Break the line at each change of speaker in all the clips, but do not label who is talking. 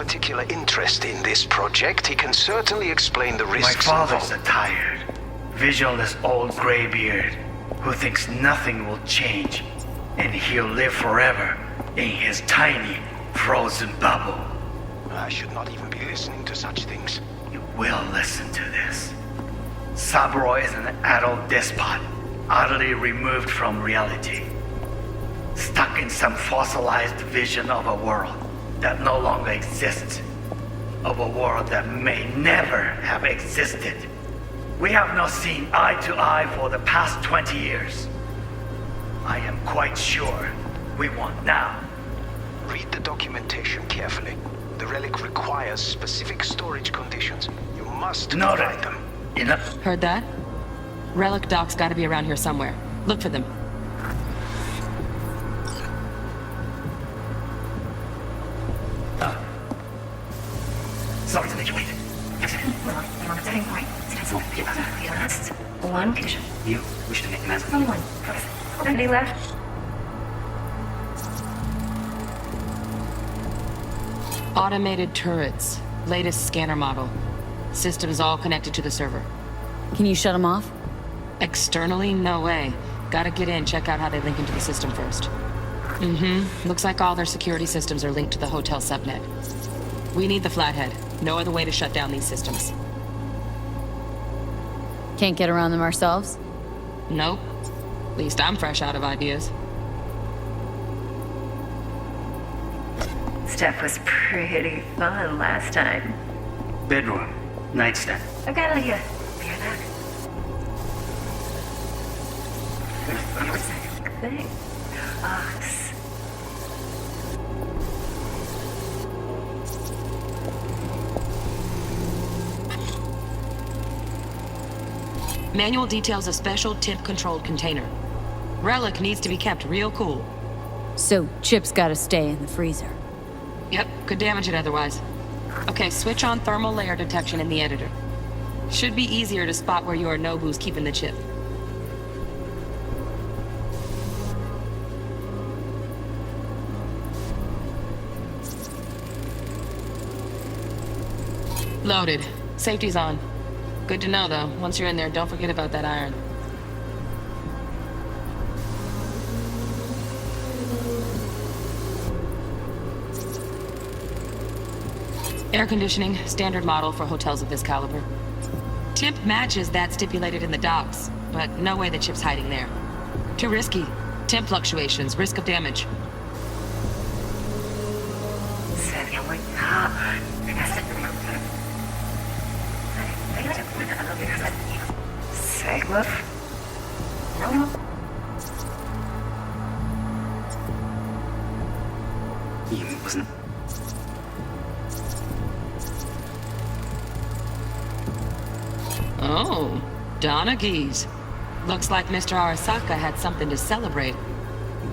particular interest in this project, he can certainly explain the
My
risks
father's
involved.
a tired, visionless old graybeard who thinks nothing will change, and he'll live forever in his tiny, frozen bubble.
I should not even be listening to such things.
You will listen to this. Saburo is an adult despot, utterly removed from reality. Stuck in some fossilized vision of a world that no longer exists. Of a world that may never have existed. We have not seen eye to eye for the past 20 years. I am quite sure we won't now.
Read the documentation carefully. The relic requires specific storage conditions. You must
Noted.
provide them.
Enough.
Heard that? Relic docs gotta be around here somewhere. Look for them.
Sorry to make you wait.
One condition.
You wish to make demands.
Only one. Nobody left.
Automated turrets. Latest scanner model. Systems all connected to the server.
Can you shut them off?
Externally, no way. Gotta get in, check out how they link into the system first. Looks like all their security systems are linked to the hotel subnet. We need the flathead. No other way to shut down these systems.
Can't get around them ourselves?
Nope. At least I'm fresh out of ideas.
Stuff was pretty fun last time.
Bedroom. Nightstand.
I've got an idea. Be right back. Thing. Ox.
Manual details a special temp-controlled container. Relic needs to be kept real cool.
So, Chip's gotta stay in the freezer.
Yep, could damage it otherwise. Okay, switch on thermal layer detection in the editor. Should be easier to spot where Yorinobu's keeping the chip. Loaded. Safety's on. Good to know, though. Once you're in there, don't forget about that iron. Air conditioning, standard model for hotels of this caliber. Temp matches that stipulated in the docs, but no way the chip's hiding there. Too risky. Temp fluctuations, risk of damage.
Segwoof? No.
He wasn't.
Oh, Donaghys. Looks like Mr. Arasaka had something to celebrate.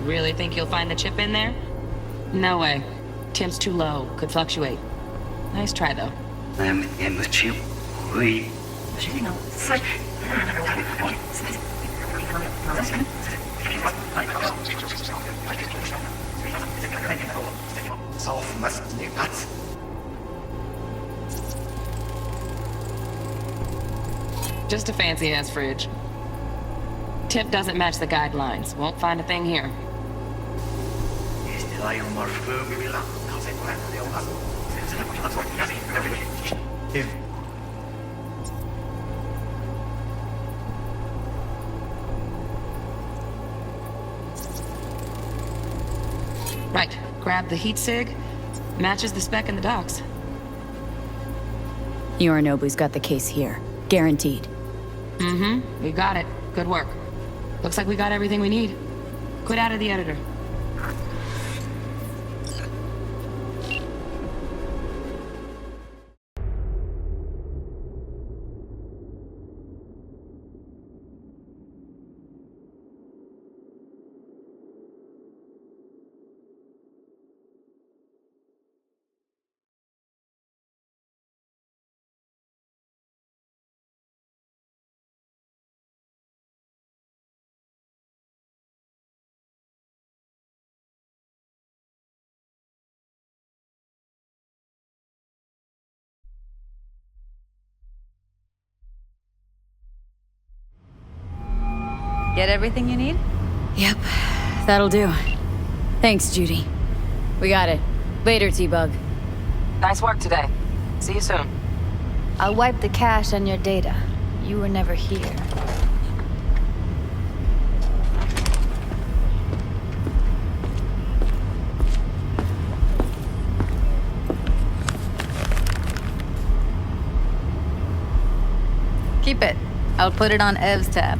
Really think you'll find the chip in there? No way. Temp's too low. Could fluctuate. Nice try, though.
I'm in the chip. We. Soft must be nuts.
Just a fancy-ass fridge. Tip doesn't match the guidelines. Won't find a thing here. Right. Grab the heat sig. Matches the spec in the docs.
Yorinobu's got the case here. Guaranteed.
We got it. Good work. Looks like we got everything we need. Quit out of the editor.
Get everything you need?
Yep, that'll do. Thanks, Judy. We got it. Later, T-Bug.
Nice work today. See you soon.
I'll wipe the cache on your data. You were never here. Keep it. I'll put it on Ev's tab.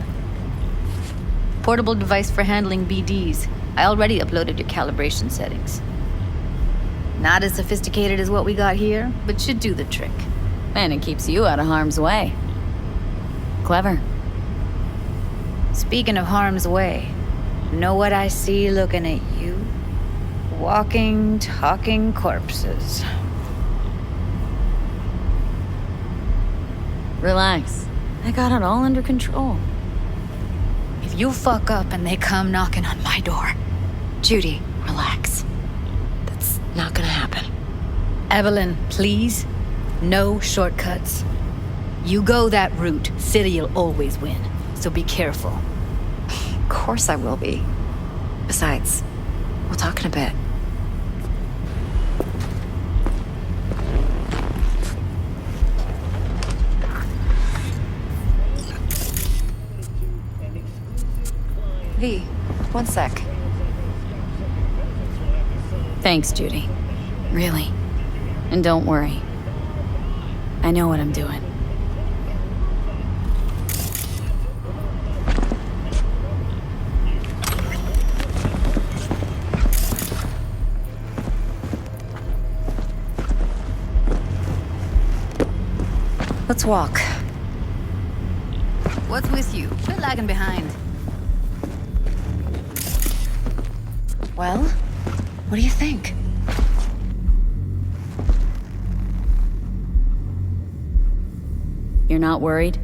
Portable device for handling BDs. I already uploaded your calibration settings. Not as sophisticated as what we got here, but should do the trick.
And it keeps you out of harm's way. Clever.
Speaking of harm's way, know what I see looking at you? Walking, talking corpses.
Relax. I got it all under control.
If you fuck up and they come knocking on my door.
Judy, relax. That's not gonna happen.
Evelyn, please. No shortcuts. You go that route, City'll always win. So be careful.
Of course I will be. Besides, we'll talk in a bit. V, one sec.
Thanks, Judy. Really. And don't worry. I know what I'm doing.
Let's walk.
What's with you? Quit lagging behind.
Well, what do you think?
You're not worried?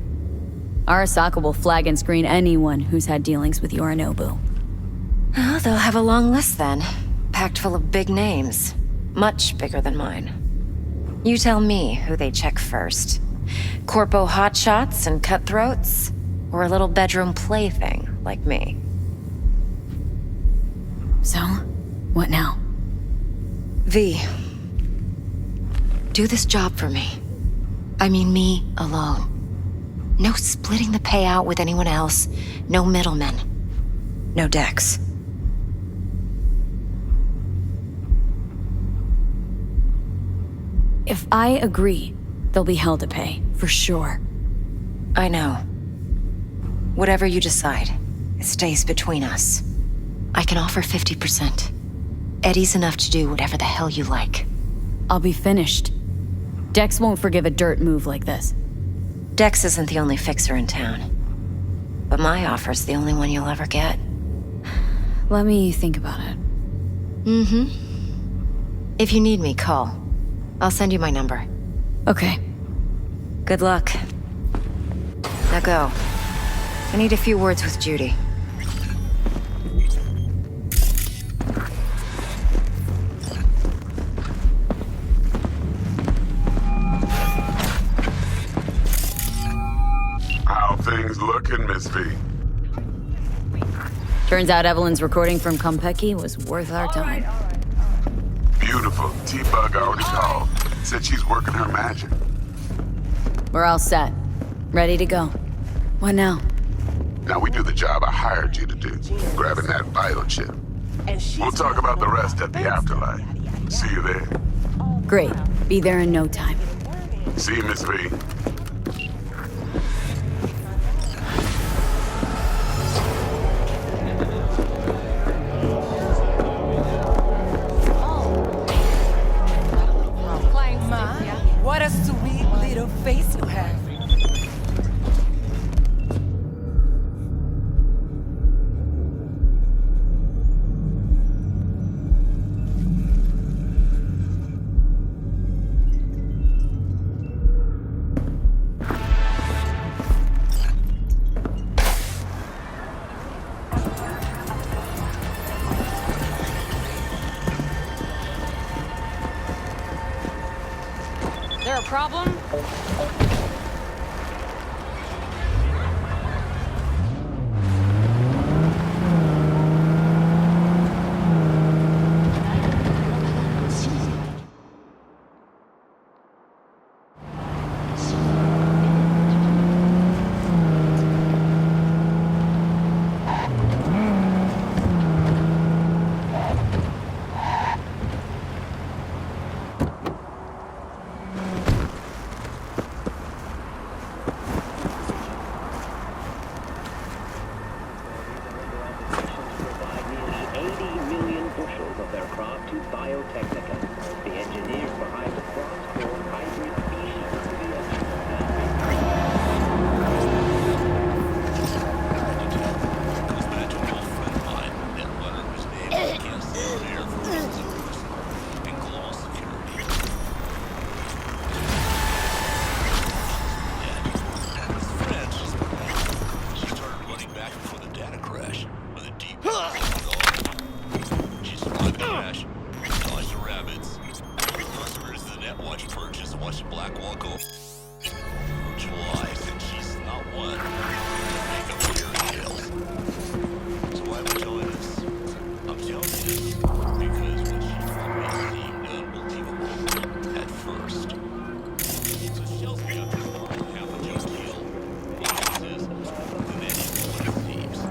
Arasaka will flag and screen anyone who's had dealings with Yorinobu.
Oh, they'll have a long list then. Packed full of big names. Much bigger than mine. You tell me who they check first. Corpo hotshots and cutthroats? Or a little bedroom plaything like me?
So, what now?
V. Do this job for me. I mean me alone. No splitting the payout with anyone else. No middlemen. No decks.
If I agree, they'll be hell to pay, for sure.
I know. Whatever you decide, it stays between us. I can offer 50%. Eddie's enough to do whatever the hell you like.
I'll be finished. Dex won't forgive a dirt move like this.
Dex isn't the only fixer in town. But my offer's the only one you'll ever get.
Let me think about it.
Mm-hmm. If you need me, call. I'll send you my number.
Okay.
Good luck. Now go. I need a few words with Judy.
How things looking, Miss V?
Turns out Evelyn's recording from Konpeki was worth our time.
Beautiful. T-Bug already called. Said she's working her magic.
We're all set. Ready to go. What now?
Now we do the job I hired you to do, grabbing that vital chip. We'll talk about the rest at the afterlife. See you there.
Great. Be there in no time.
See you, Miss V.
What a sweet little face you have.
There a problem?
Watch Purchase, watch Blackwall go virtualized, and she's not one. Make up fairy tales. So why am I telling this? I'm telling you this because what she told me seemed unbelievable at first. So Shell's got this half a Joe deal. He says, and then he's one of the thieves.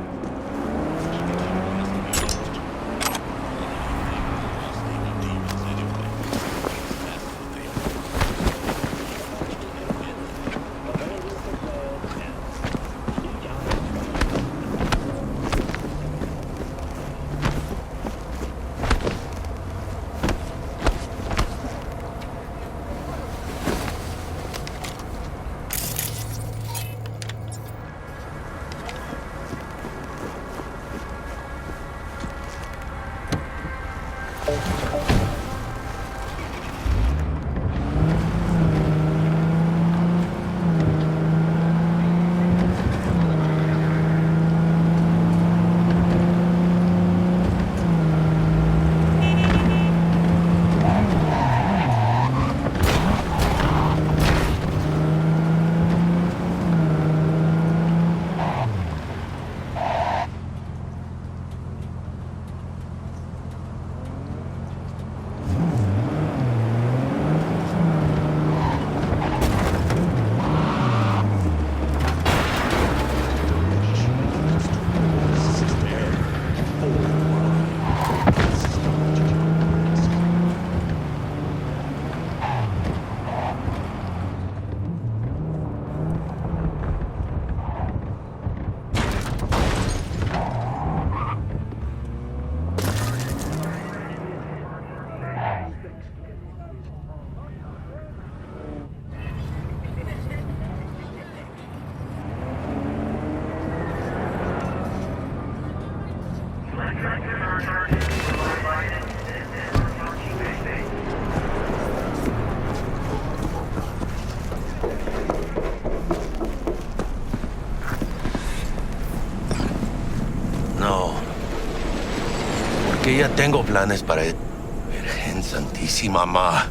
Que ya tengo planes para... Virgen Santísima, ma.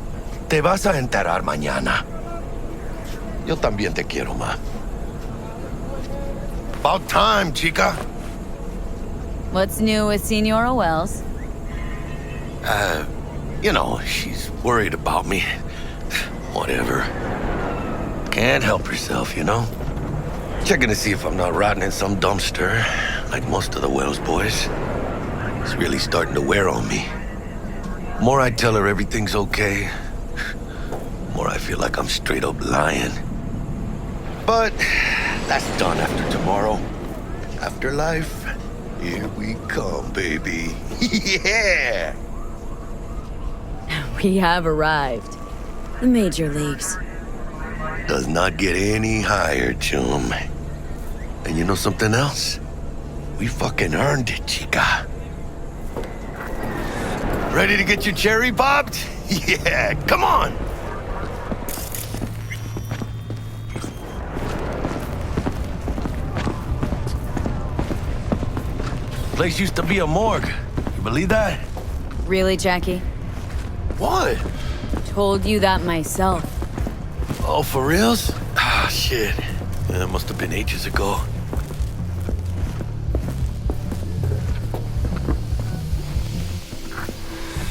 Te vas a enterar mañana. Yo también te quiero, ma. About time, chica.
What's new with Senora Wells?
You know, she's worried about me. Whatever. Can't help herself, you know? Checking to see if I'm not rotting in some dumpster, like most of the Wells boys. It's really starting to wear on me. More I tell her everything's okay, more I feel like I'm straight up lying. But that's done after tomorrow. Afterlife, here we come, baby. Yeah!
We have arrived. The major leagues.
Does not get any higher, chum. And you know something else? We fucking earned it, chica. Ready to get your cherry popped? Yeah, come on! Place used to be a morgue. You believe that?
Really, Jackie?
What?
Told you that myself.
Oh, for reals? Ah, shit. That must have been ages ago.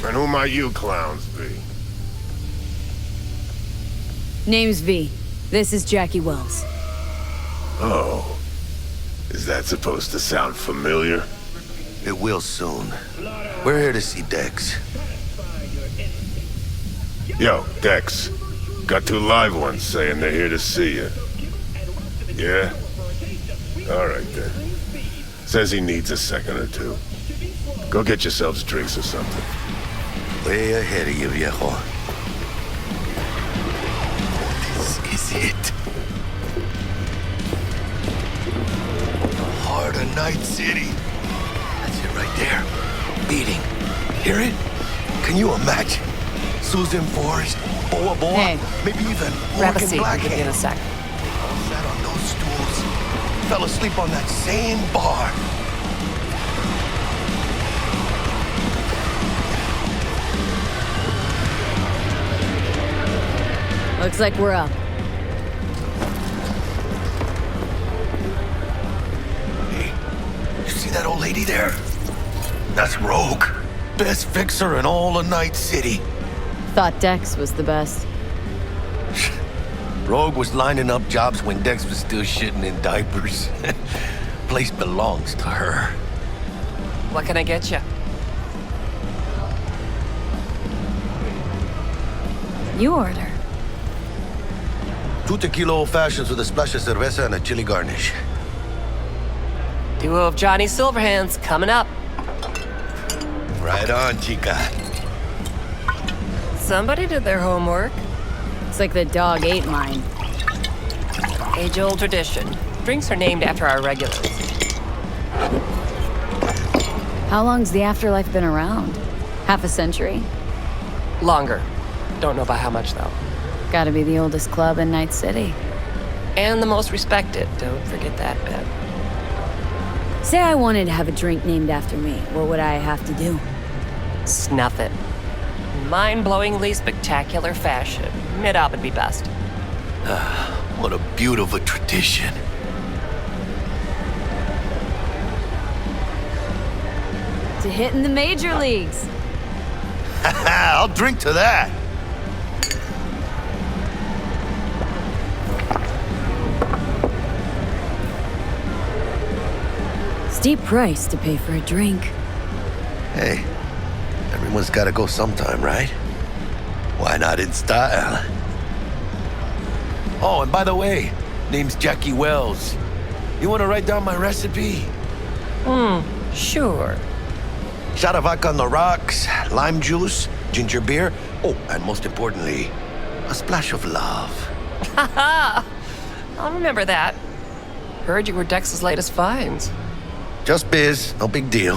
And who might you clowns be?
Name's V. This is Jackie Wells.
Oh. Is that supposed to sound familiar?
It will soon. We're here to see Dex.
Yo, Dex. Got two live ones saying they're here to see you. Yeah? Alright then. Says he needs a second or two. Go get yourselves drinks or something.
Way ahead of you, viejo. This is it. The heart of Night City. That's it right there. Beating. Hear it? Can you imagine? Susan Forrest, Boa Boa,
Hey.
maybe even
Grab a
Morgan
seat. I'll give you in a
Blackhand.
sec.
All sat on those stools. Fell asleep on that same bar.
Looks like we're up.
Hey, you see that old lady there? That's Rogue. Best fixer in all of Night City.
Thought Dex was the best.
Rogue was lining up jobs when Dex was still shitting in diapers. Place belongs to her.
What can I get you?
You order.
2 tequila old fashions with a splash of cerveza and a chili garnish.
Duo of Johnny Silverhands coming up.
Right on, chica.
Somebody did their homework.
It's like the dog ate mine.
Age-old tradition. Drinks are named after our regulars.
How long's the afterlife been around? Half a century?
Longer. Don't know by how much, though.
Gotta be the oldest club in Night City.
And the most respected. Don't forget that bit.
Say I wanted to have a drink named after me. What would I have to do?
Snuff it. Mind-blowingly spectacular fashion. Mid-op would be best.
What a beautiful tradition.
To hit in the major leagues.
I'll drink to that.
Steep price to pay for a drink.
Hey, everyone's gotta go sometime, right? Why not in style? Oh, and by the way, name's Jackie Wells. You wanna write down my recipe?
Sure.
Shot of vodka on the rocks, lime juice, ginger beer. Oh, and most importantly, a splash of love.
Haha! I'll remember that. Heard you were Dex's latest finds.
Just biz, no big deal.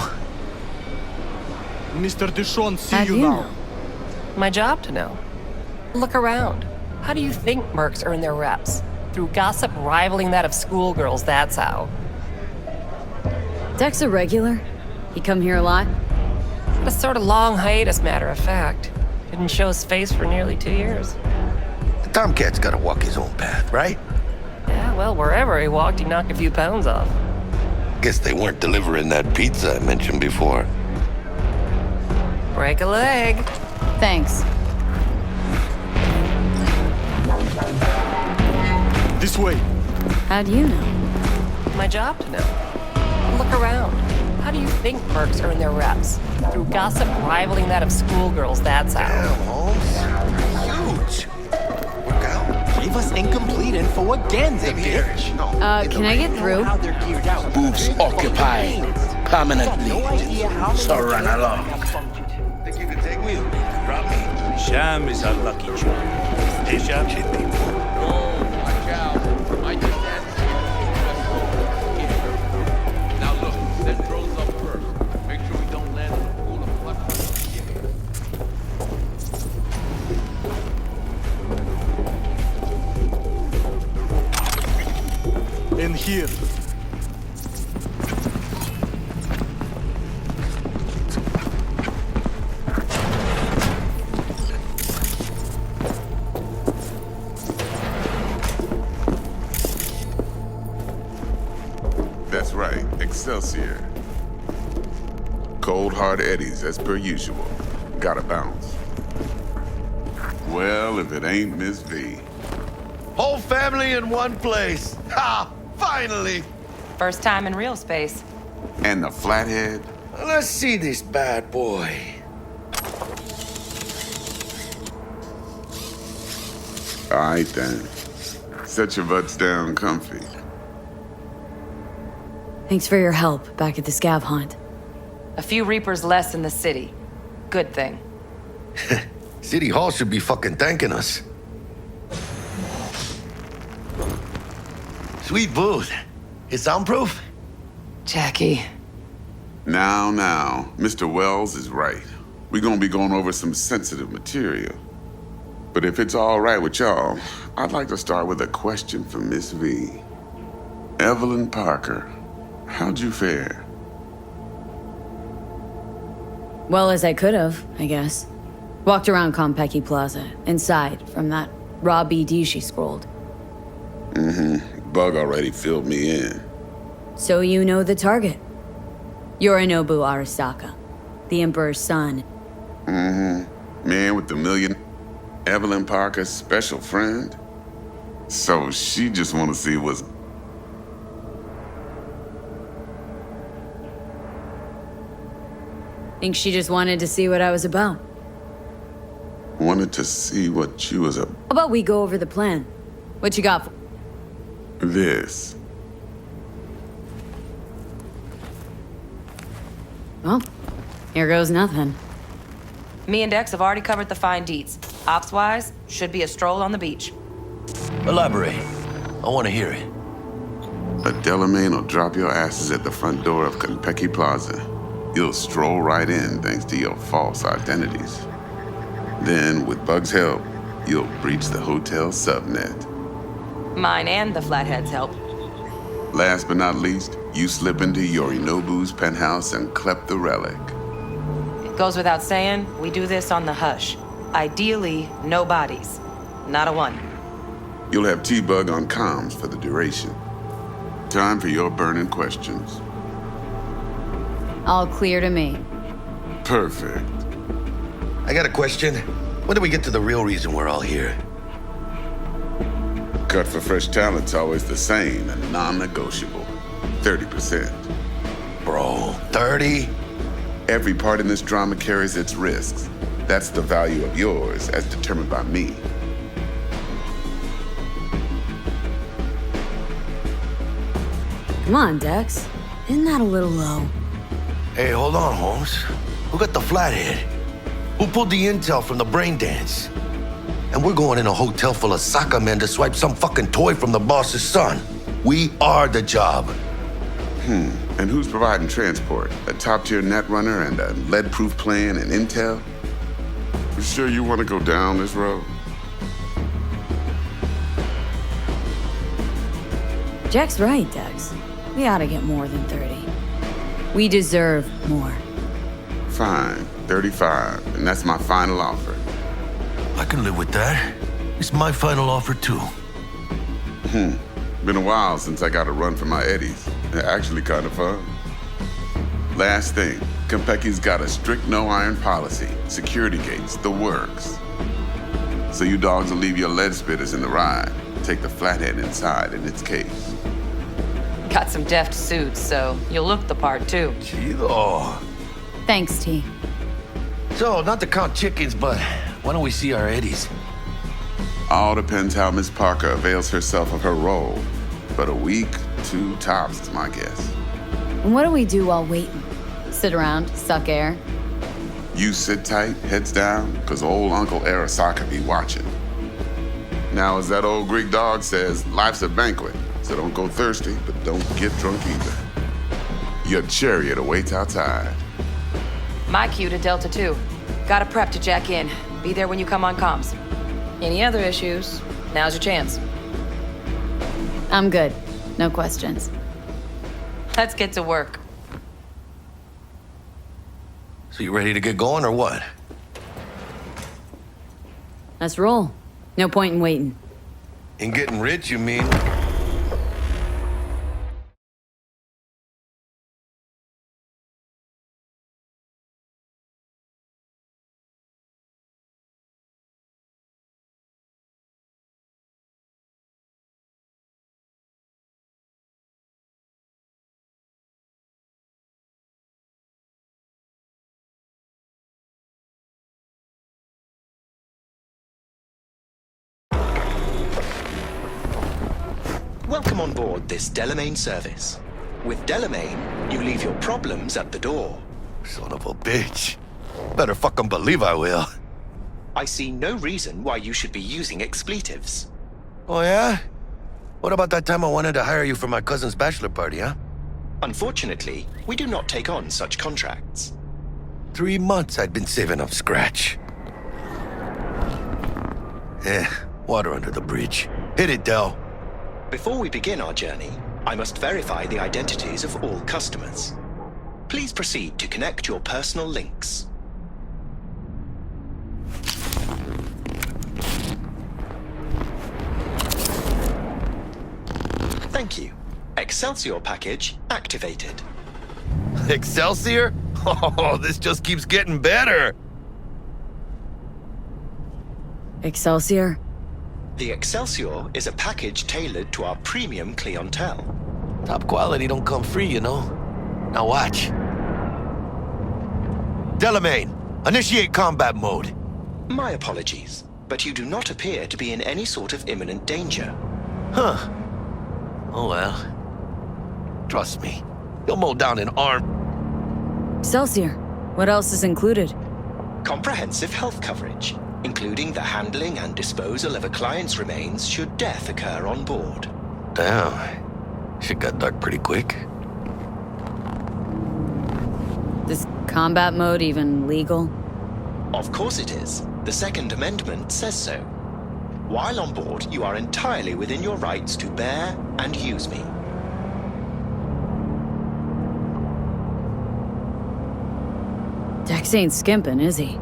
Mr. Dishon, see
How do you know?
My job to know. Look around. How do you think mercs earn their reps? Through gossip rivaling that of schoolgirls, that's how.
Dex a regular? He come here a lot?
A sort of long hiatus, matter of fact. Didn't show his face for nearly 2 years.
The Tomcat's gotta walk his own path, right?
Yeah, well, wherever he walked, he knocked a few pounds off.
Guess they weren't delivering that pizza I mentioned before.
Break a leg.
Thanks.
This way.
How do you know?
My job to know. Look around. How do you think mercs earn their reps? Through gossip rivaling that of schoolgirls, that's how.
Damn, Holmes. Huge. Work out.
Gave us incomplete info again, they bitch.
Can I get through?
Booths occupied permanently. So run along.
Think you can take me? Drop me?
Sham is our lucky charm. Hey, Sham.
Watch out. I just asked you. Now look, set drones up first. Make sure we don't land in a pool of blood.
In here.
That's right, Excelsior. Cold hard eddies as per usual. Gotta bounce. Well, if it ain't Miss V.
Whole family in one place. Ha! Finally!
First time in real space.
And the flathead?
Let's see this bad boy.
All right then. Set your butts down comfy.
Thanks for your help back at the scav hunt.
A few Reapers less in the city. Good thing.
City Hall should be fucking thanking us. Sweet booth. It's soundproof?
Jackie.
Now, Mr. Wells is right. We're gonna be going over some sensitive material. But if it's all right with y'all, I'd like to start with a question for Miss V. Evelyn Parker, how'd you fare?
Well as I could have, I guess. Walked around Konpeki Plaza, inside from that Raw BD, she scrolled.
Bug already filled me in.
So you know the target. Yorinobu Arasaka, the Emperor's son.
Man with the million. Evelyn Parker's special friend. So she just want to see what's...
Think she just wanted to see what I was about.
Wanted to see what you was
How about we go over the plan? What you got for...
This.
Well, here goes nothing.
Me and Dex have already covered the fine deets. Ops-wise, should be a stroll on the beach.
Elaborate. I want to hear it.
A Delamain will drop your asses at the front door of Konpeki Plaza. You'll stroll right in thanks to your false identities. Then, with Bug's help, you'll breach the hotel subnet.
Mine and the Flathead's help.
Last but not least, you slip into Yorinobu's penthouse and clep the relic.
It goes without saying, we do this on the hush. Ideally, no bodies. Not a one.
You'll have T-Bug on comms for the duration. Time for your burning questions.
All clear to me.
Perfect.
I got a question. When do we get to the real reason we're all here?
Cut for fresh talent's always the same and non-negotiable. 30%.
Bro, 30?
Every part in this drama carries its risks. That's the value of yours, as determined by me.
Come on, Dex. Isn't that a little low?
Hey, hold on, Holmes. Who got the Flathead? Who pulled the intel from the brain dance? And we're going in a hotel full of soccer men to swipe some fucking toy from the boss's son. We are the job.
And who's providing transport? A top-tier netrunner and a lead-proof plan and intel? You sure you want to go down this road?
Jack's right, Dex. We ought to get more than 30. We deserve more.
Fine, 35, and that's my final offer.
I can live with that. It's my final offer, too.
Been a while since I got a run for my eddies. Actually kind of fun. Last thing, Konpeki's got a strict no-iron policy. Security gates, the works. So you dogs will leave your lead spitters in the ride. Take the Flathead inside in its case.
Got some deft suits, so you'll look the part, too.
Chido.
Thanks, T.
So, not to count chickens, but why don't we see our eddies?
All depends how Miss Parker avails herself of her role. But a week, 2 tops is my guess.
And what do we do while waiting? Sit around, suck air?
You sit tight, heads down, because old Uncle Arasaka be watching. Now, as that old Greek dog says, life's a banquet, so don't go thirsty, but don't get drunk either. Your chariot awaits outside.
My cue to Delta 2. Gotta prep to jack in. Be there when you come on comms. Any other issues, now's your chance.
I'm good. No questions.
Let's get to work.
So you ready to get going or what?
Let's roll. No point in waiting.
In getting rich, you mean?
Welcome on board this Delamain service. With Delamain, you leave your problems at the door.
Son of a bitch. Better fucking believe I will.
I see no reason why you should be using expletives.
Oh, yeah? What about that time I wanted to hire you for my cousin's bachelor party, huh?
Unfortunately, we do not take on such contracts.
3 months I'd been saving up scratch. Water under the bridge. Hit it, Del.
Before we begin our journey, I must verify the identities of all customers. Please proceed to connect your personal links. Thank you. Excelsior package activated.
Excelsior? Oh, this just keeps getting better.
Excelsior?
The Excelsior is a package tailored to our premium clientele.
Top quality don't come free, you know. Now watch. Delamain, initiate combat mode.
My apologies, but you do not appear to be in any sort of imminent danger.
Huh. Oh well. Trust me, you'll mow down an arm.
Excelsior, what else is included?
Comprehensive health coverage, including the handling and disposal of a client's remains should death occur on board.
Damn. Shit got dark pretty quick.
Is combat mode even legal?
Of course it is. The Second Amendment says so. While on board, you are entirely within your rights to bear and use me.
Dex ain't skimping, is he?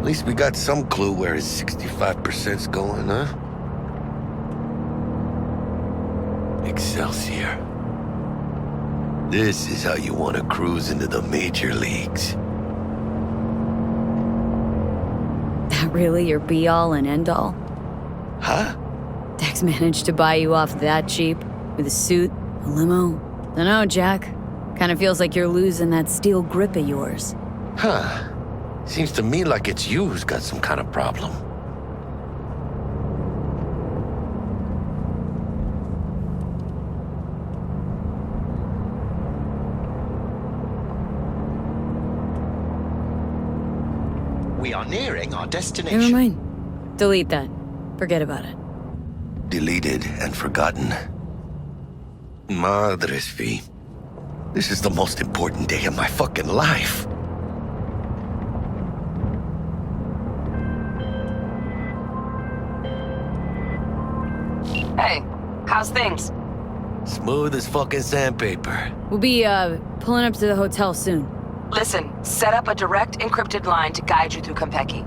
At least we got some clue where his 65%'s going, huh? Excelsior. This is how you want to cruise into the major leagues.
That really your be-all and end-all?
Huh?
Dex managed to buy you off that cheap? With a suit, a limo? Dunno, Jack. Kinda feels like you're losing that steel grip of yours.
Huh. Seems to me like it's you who's got some kind of problem.
We are nearing our destination.
Never mind. Delete that. Forget about it.
Deleted and forgotten. Madres V. This is the most important day of my fucking life.
Hey, how's things?
Smooth as fucking sandpaper.
We'll be, pulling up to the hotel soon.
Listen, set up a direct encrypted line to guide you through Konpeki.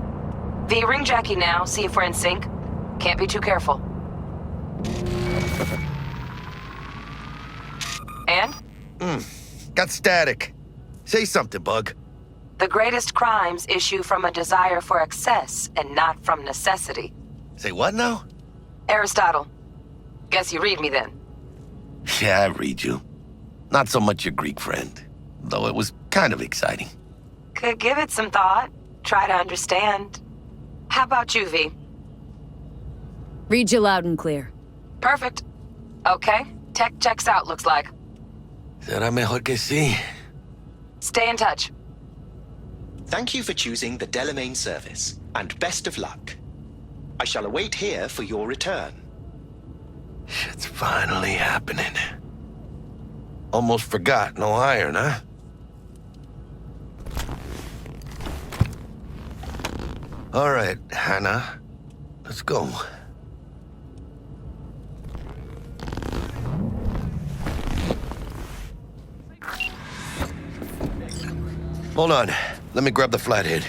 V, ring Jackie now, see if we're in sync. Can't be too careful. And?
Got static. Say something, Bug.
The greatest crimes issue from a desire for excess and not from necessity.
Say what now?
Aristotle. Guess you read me then.
Yeah, I read you. Not so much your Greek friend, though it was kind of exciting.
Could give it some thought. Try to understand. How about you, V?
Read you loud and clear.
Perfect. Okay, tech checks out, looks like.
Será mejor que sí.
Stay in touch.
Thank you for choosing the Delamain service, and best of luck. I shall await here for your return.
Shit's finally happening. Almost forgot, no iron, huh? All right, Hannah. Let's go. Hold on. Let me grab the flathead.